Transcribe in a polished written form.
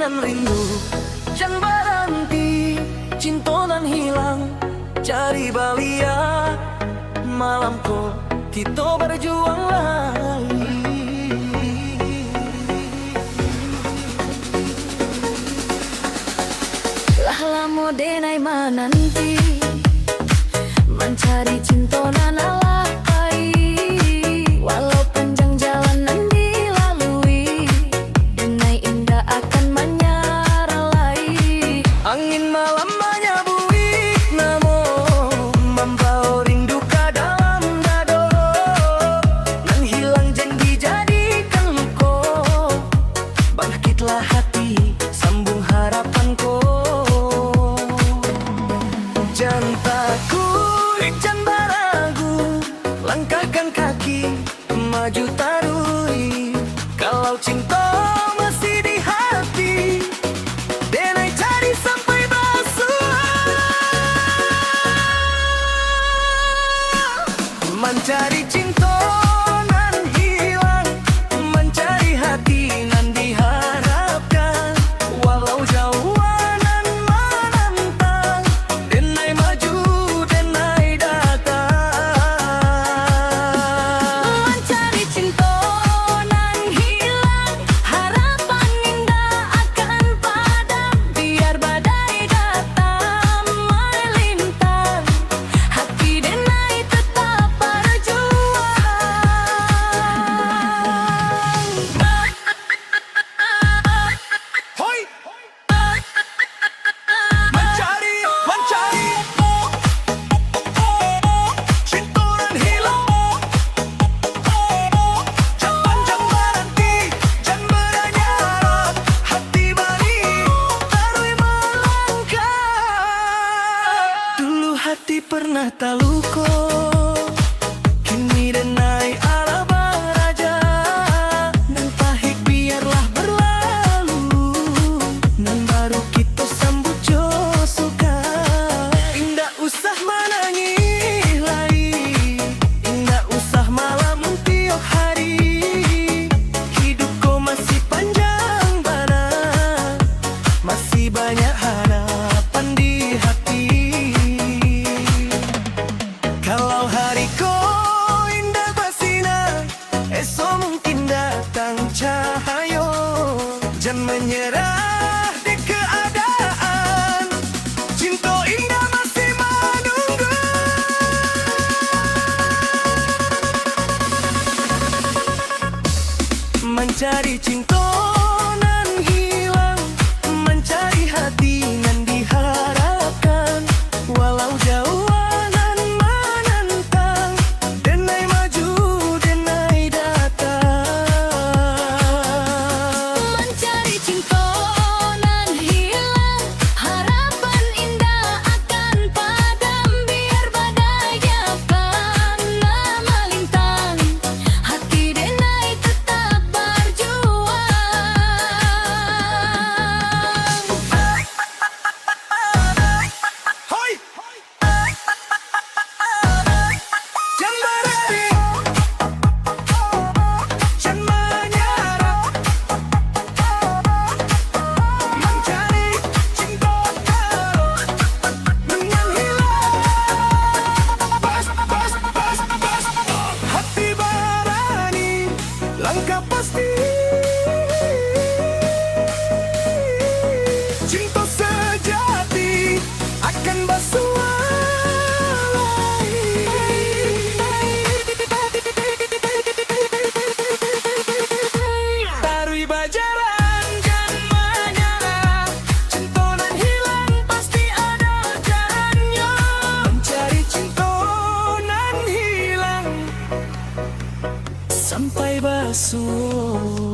nan rindu jan berhenti, cinta nan hilang cari balia. Malam ko kita berjuang lagi. Lah lamo denai menanti mencari cinta nan alai. Walau panjang jalan nan dilalui, denai indah akan menyeralai. Angin malam menyabui namo, membawa rindu ke dalam dado. Nan hilang janji jadikan luko, bangkitlah hati sambung harapanku. Jangan takut, jangan beragu, langkahkan kaki maju tarui. Kalau cinta masih di hati, denai cari sampai basuh. Mencari cinta nan hilang, mencari hati nan diharapkan. Walau jauh nan menantang, denai maju, denai datang. Mencari cinta nan hilang, harapan indah akan padam. Biar badai datang melintang, hati denai tetap berjuang. Hoi! Mencari cinta nan hilang, jangan berhenti, jangan beranyarap, hati balik tarui melangkah. Dulu hati pernah taluko, kini denai ala beraja. Nan pahit biarlah berlalu, nan baru kita sambut jo suka. Indah usah menangis lagi, indah usah malam tiap hari. Hidup kau masih panjang bana, masih banyak harapan di hati. Kalau hari kau indah bersinar, esok mungkin datang cahaya. Jangan menyerah di keadaan, cinta indah masih menunggu. Mencari cinta nan hilang, mencari hati nan diharapkan. Walau jauh nan menantang, denai maju, denai datang. Mencari cinta nan hilang, harapan indah akan padam. Biar badai dapat melintang, hati denai tetap berjuang. Hoi! Jangan berhenti, jangan menyerah, mencari cinta nan hilang. Hati berani, langkah pasti. Cinta sejati akan bersuara. Tarui bajaran, jangan menyerah, cinta nan hilang pasti ada caranya. Mencari cinta nan hilang sampai basuh.